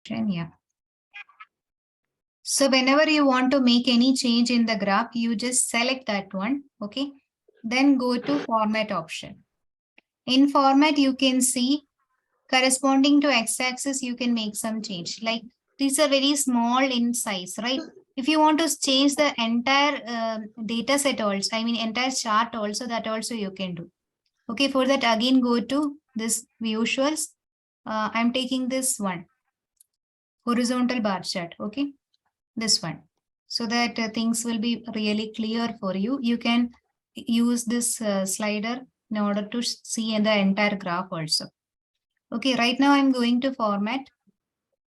option. Yeah. So whenever you want to make any change in the graph, you just select that one. Okay. Then go to format option. In format, you can see corresponding to x-axis, you can make some change. Like these are very small in size, right? If you want to change the entire data set also, I mean entire chart also, that also you can do. Okay, for that again go to this visuals. I'm taking this one, horizontal bar chart. Okay, this one, so that things will be really clear for you. You can use this slider in order to see in the entire graph also. Okay, right now I'm going to format,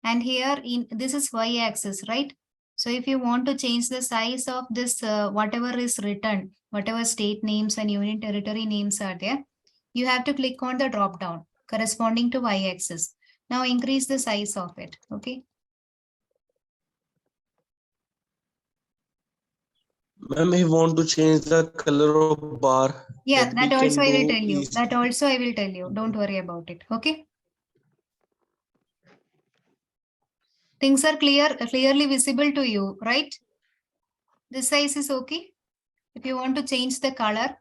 and here in this is y-axis, right? So if you want to change the size of this, whatever is written, whatever state names and union territory names are there, you have to click on the drop down corresponding to y-axis. Now increase the size of it. Okay. Ma'am, I want to change the color of bar. Yeah, that also I will tell you. Easy. That also I will tell you. Don't worry about it. Okay. Things are clearly visible to you, right? This size is okay. If you want to change the color,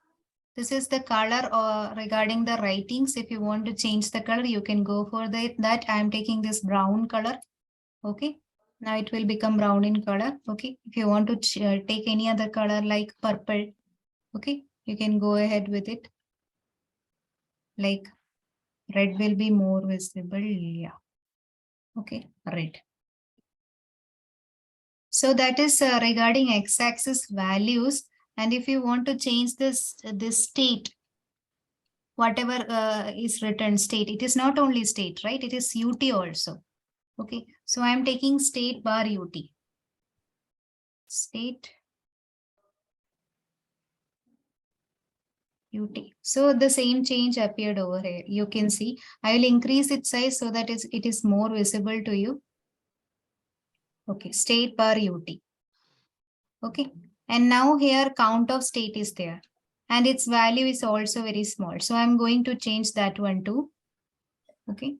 this is the color regarding the writings. If you want to change the color, you can go for that. I am taking this brown color. Okay. Now it will become brown in color. Okay. If you want to take any other color like purple, okay, you can go ahead with it. Like red will be more visible. Yeah. Okay. Red. So that is regarding x-axis values. And if you want to change this state, whatever is written state, it is not only state, right? It is UT also. Okay. So I'm taking state bar UT. State UT. So the same change appeared over here. You can see I will increase its size so that it is more visible to you. Okay. State bar UT. Okay. And now here count of state is there. And its value is also very small. So I'm going to change that one too. Okay.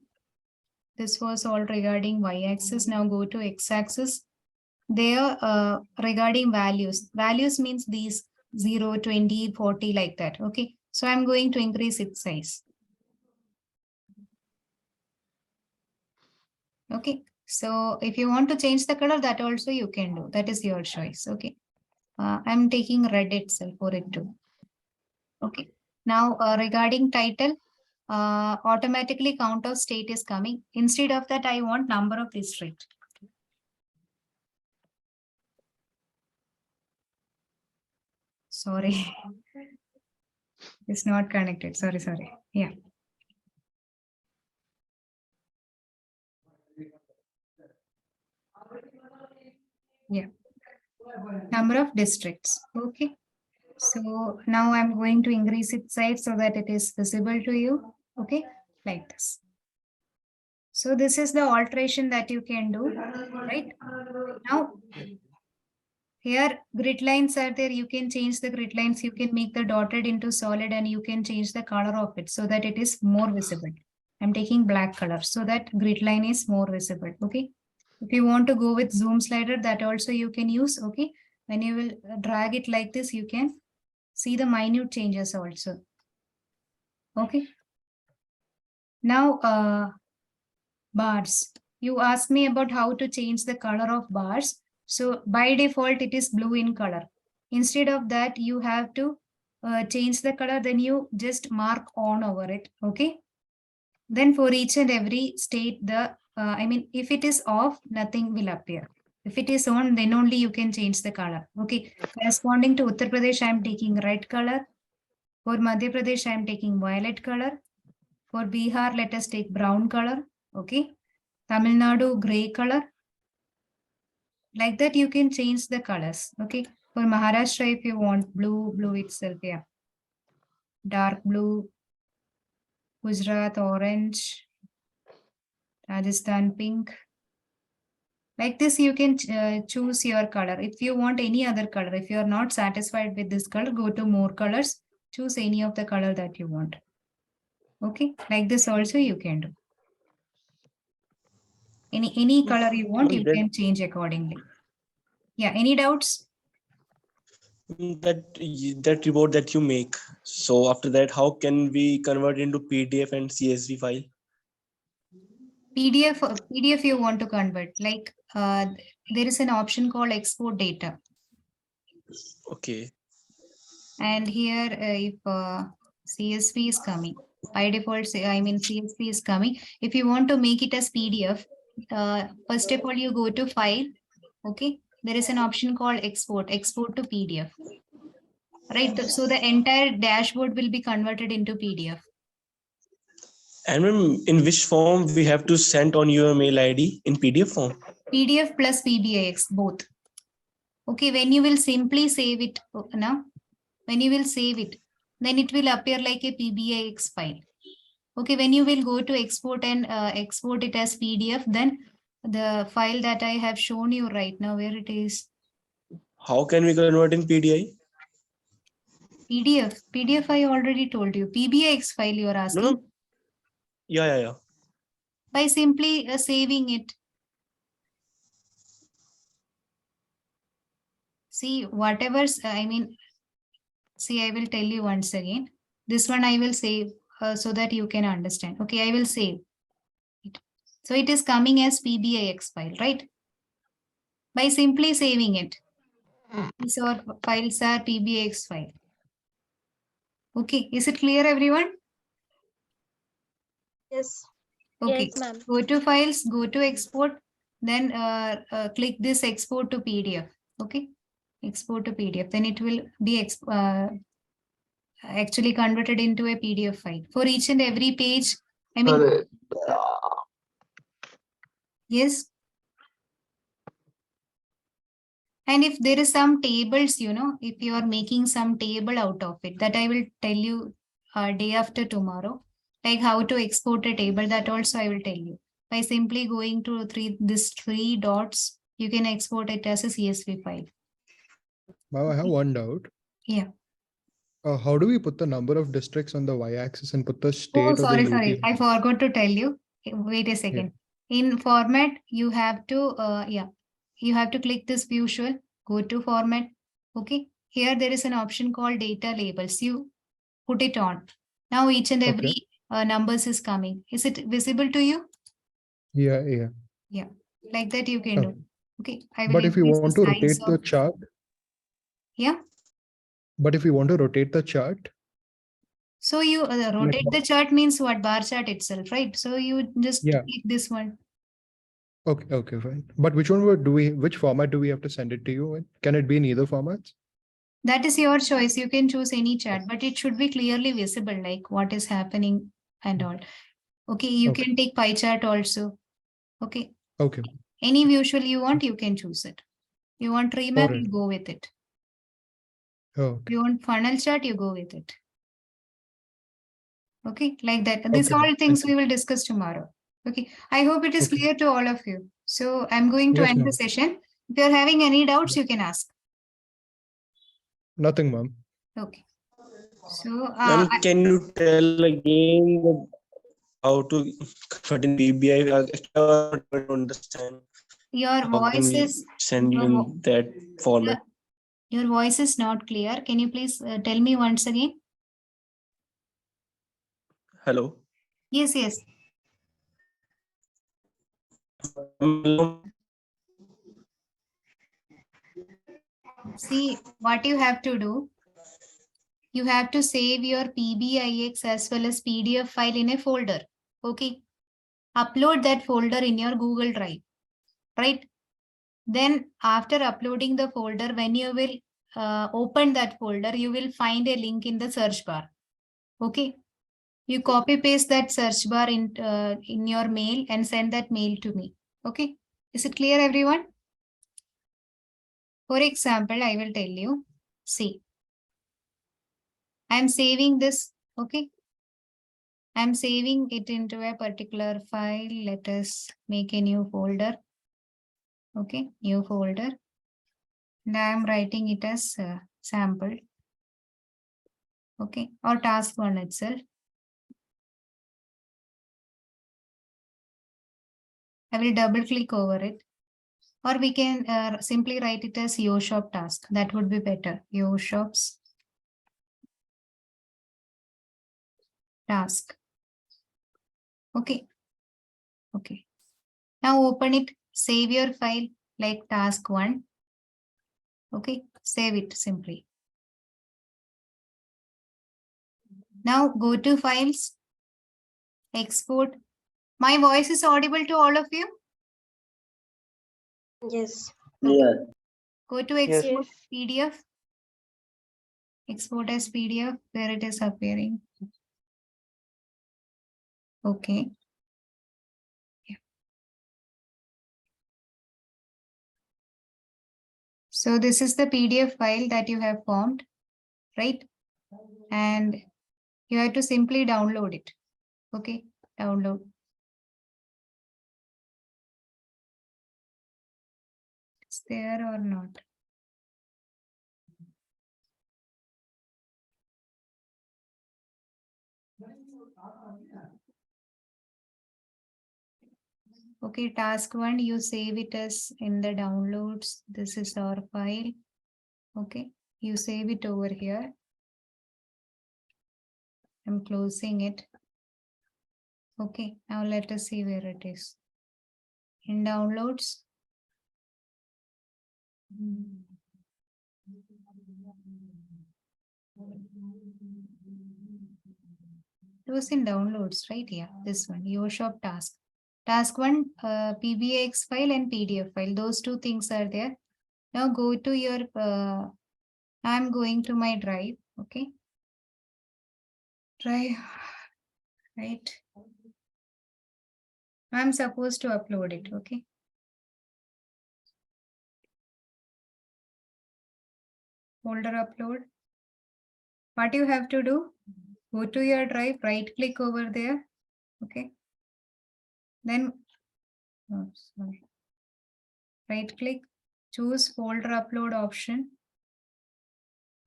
This was all regarding y-axis. Now go to x-axis. There regarding values. Values means these 0, 20, 40 like that. Okay. So I'm going to increase its size. Okay. So if you want to change the color, that also you can do. That is your choice. Okay. I'm taking red itself for it too. Okay. Now regarding title, automatically count of state is coming. Instead of that, I want number of district. Sorry. It's not connected. Sorry. Yeah. Yeah. Number of districts. Okay. So now I'm going to increase its size so that it is visible to you. Okay. Like this. So this is the alteration that you can do, right? Now, here grid lines are there. You can change the grid lines. You can make the dotted into solid and you can change the color of it so that it is more visible. I'm taking black color so that grid line is more visible. Okay. If you want to go with zoom slider, that also you can use. Okay. When you will drag it like this, you can see the minute changes also. Okay. Now, bars. You asked me about how to change the color of bars. So by default, it is blue in color. Instead of that, you have to change the color. Then you just mark on over it. Okay. Then for each and every state, if it is off, nothing will appear. If it is on, then only you can change the color. Okay. Corresponding to Uttar Pradesh, I am taking red color. For Madhya Pradesh, I am taking violet color. For Bihar, let us take brown color. Okay. Tamil Nadu, gray color. Like that, you can change the colors. Okay. For Maharashtra, if you want blue itself, yeah. Dark blue. Gujarat, orange. Rajasthan, pink. Like this, you can choose your color. If you want any other color, if you are not satisfied with this color, go to more colors. Choose any of the color that you want. Okay. Like this also you can do. Any color you want, you That can change accordingly. Yeah, any doubts? that report that you make. So after that, how can we convert into PDF and CSV file? PDF you want to convert, like there is an option called export data. Okay. And here if CSV is coming, by default, I mean CSV is coming. If you want to make it as PDF, first of all, you go to file. Okay. There is an option called export to PDF. Right. So the entire dashboard will be converted into PDF. And ma'am, in which form we have to send on your mail ID in PDF form? PDF plus PBIX, both. Okay. When you will simply save it now, when you will save it, then it will appear like a PBIX file. Okay, when you will go to export and export it as PDF, then the file that I have shown you right now, where it is? How can we convert in PDI? PDF I already told you. PBIX file you are asking? No. Yeah. By simply saving it. See, whatever, I will tell you once again. This one I will save so that you can understand. Okay, I will save it. So it is coming as PBIX file, right? By simply saving it. These are files are PBIX file. Okay, is it clear, everyone? Yes. Okay, Yes, ma'am. go to files, go to export, then click this export to PDF. Okay, export to PDF. Then it will be actually converted into a PDF file for each and every page. I mean, yes. And if there is some tables, if you are making some table out of it, that I will tell you day after tomorrow, like how to export a table, that also I will tell you. By simply going to these three dots, you can export it as a CSV file. Wow, I have one doubt. Yeah. How do we put the number of districts on the y-axis and put the Oh, state of the sorry. UT? I forgot to tell you. Wait a second. In format, you have to, you have to click this visual, go to format. Okay. Here there is an option called data labels. You put it on. Now each and every numbers is coming. Is it visible to you? Yeah. Yeah. Like that you can do. Okay. I will But if you increase want the to size rotate the of. chart, Yeah. but if you want to rotate the chart, So you rotate the chart means what? Bar chart itself, right? So you just Yeah. click this one. okay, fine. But which format do we have to send it to you in? Can it be in either formats? That is your choice. You can choose any chart, but it should be clearly visible, like what is happening and all. Okay, you can take pie chart also. Okay. Okay. Any visual you want, you can choose it. You want tree map, you go with it. You want funnel chart, you go with it. Okay, like that. These all things we will discuss tomorrow. Okay, I hope it is clear to all of you. So I'm going to end the session. If you're having any doubts, you can ask. Nothing, ma'am. Okay. So, Ma'am, can you tell again how to convert in PBI? Actually, I don't understand. Your How can voice we is send you in that format? Your voice is not clear. Can you please tell me once again? Hello. Yes. See, what you have to do, you have to save your PBIX as well as PDF file in a folder. Okay. Upload that folder in your Google Drive, right? Then after uploading the folder, when you will open that folder, you will find a link in the search bar. Okay. You copy paste that search bar in your mail and send that mail to me. Okay. Is it clear, everyone? For example, I will tell you, see, I'm saving this. Okay. I'm saving it into a particular file. Let us make a new folder. Okay. New folder. And I'm writing it as sample. Okay. Or task one itself. I will double click over it. Or we can simply write it as YoShop task. That would be better. YoShop's task. Okay. Okay. Now open it. Save your file like task 1. Okay. Save it simply. Now go to files. Export. My voice is audible to all of you? Yes. Yeah. Go to Yes. export PDF. Export as PDF where it is appearing. Okay. Yeah. So this is the PDF file that you have formed, right? And you have to simply download it. Okay, download. It's there or not? Okay, task 1, you save it as in the downloads. This is our file. Okay, you save it over here. I'm closing it. Okay, now let us see where it is. In downloads. It was in downloads, right? Yeah, this one, YoShop task. Task 1, PBX file and PDF file. Those two things are there. Now go to your, I'm going to my drive. Okay. Drive, right. I'm supposed to upload it. Okay. Folder upload. What you have to do? Go to your drive, right click over there. Okay. Then, oh, sorry. Right click, choose folder upload option.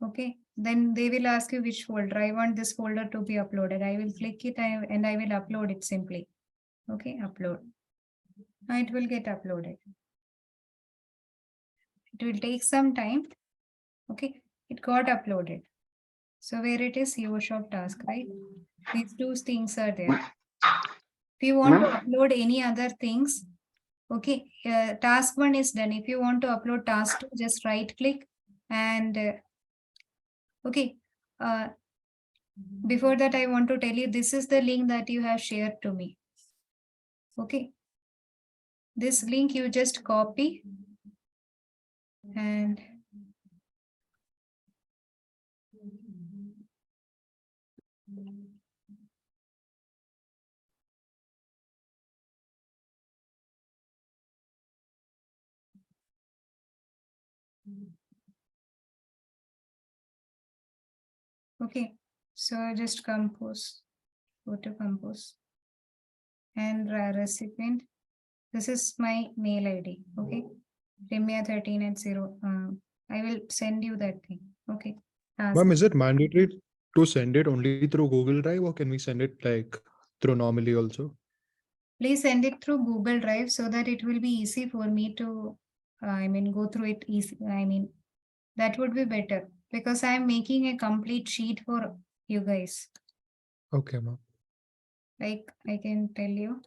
Okay, then they will ask you which folder. I want this folder to be uploaded. I will click it and I will upload it simply. Okay, upload. Now it will get uploaded. It will take some time. Okay, it got uploaded. So where it is, YoShop task, right? These two things are there. If you want to upload any other things, okay, task 1 is done. If you want to upload task 2, just right click and okay. Before that, I want to tell you, this is the link that you have shared to me. Okay. This link you just copy and okay. So just compose, go to compose and recipient. This is my mail ID. Okay. Remia13@0. I will send you that thing. Okay. Ma'am, is it mandatory to send it only through Google Drive, or can we send it like through normally also? Please send it through Google Drive so that it will be easy for me to, go through it easy. That would be better because I am making a complete sheet for you guys. Okay, ma'am. Like I can tell you.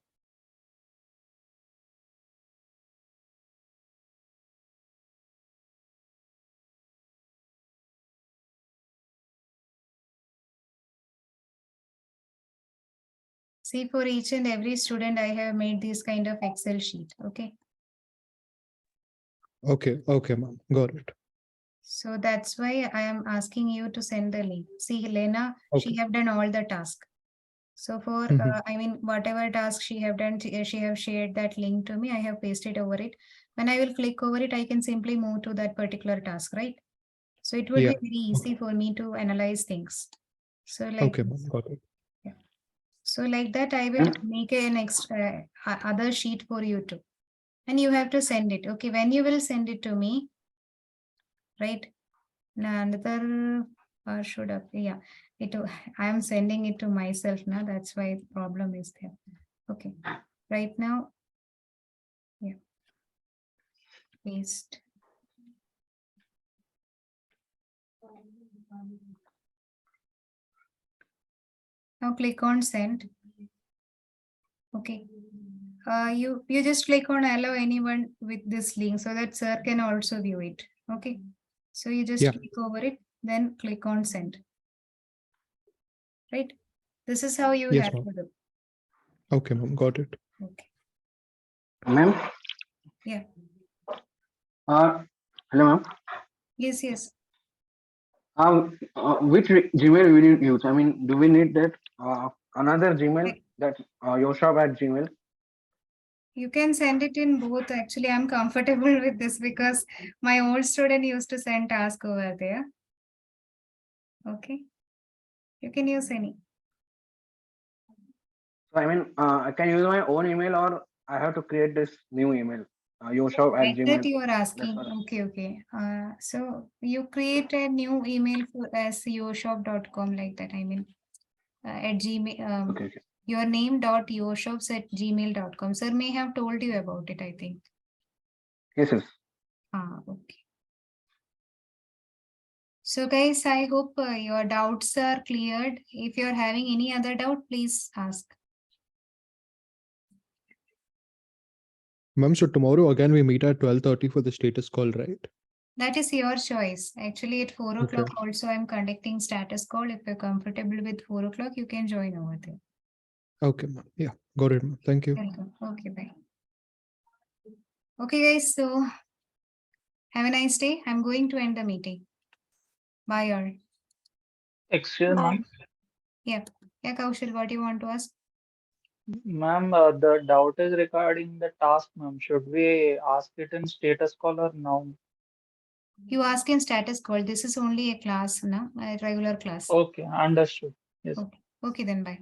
See, for each and every student, I have made this kind of Excel sheet. Okay. Okay, ma'am. Got it. So that's why I am asking you to send the link. See, Helena, she Okay. have done all the task. So for, whatever task she have done, she have shared that link to me. I have pasted over it. When I will click over it, I can simply move to that particular task, right? So it would Yeah. be very easy for me to analyze things. So like, Okay, ma'am. Got it. so like that, I will make a next other sheet for you too. And you have to send it. Okay, when you will send it to me, right? Now another should have, yeah. I am sending it to myself now. That's why the problem is there. Okay, right now Paste. Now click on send. Okay. You just click on allow anyone with this link so that sir can also view it. Okay. So you just Yeah. click over it, then click on send. Right. This is how you Yes, have ma'am. to do. Okay, ma'am. Got it. Okay. Ma'am? Yeah. Hello, ma'am. Yes, yes. Which Gmail we need use? I mean, do we need that another Gmail, that yourshop at Gmail? You can send it in both. Actually, I'm comfortable with this because my old student used to send task over there. Okay. You can use any. So I mean, I can use my own email, or I have to create this new email, yourshop at Like Gmail. that you are asking. That's what. Okay, okay. So you create a new email for as yourshop.com like that. I mean, at Gmail. Okay, okay. Your name.yourshops@gmail.com. Sir may have told you about it, I think. Yes, yes. Okay. So guys, I hope your doubts are cleared. If you're having any other doubt, please ask. Ma'am, so tomorrow again we meet at 12:30 for the status call, right? That is your choice. Actually, at 4 Okay. o'clock also I'm conducting status call. If you're comfortable with 4 o'clock, you can join over there. Okay, ma'am. Yeah, got it, ma'am. Thank you. Welcome. Okay, bye. Okay, guys. So have a nice day. I'm going to end the meeting. Bye all. Excuse me, Yeah, Kaushal, what do you want to ask? ma'am. The doubt is regarding the task, ma'am. Should we ask it in status call or no? You ask in status call. This is only a class, na? A regular class. Okay, understood. Yes. Okay, then bye.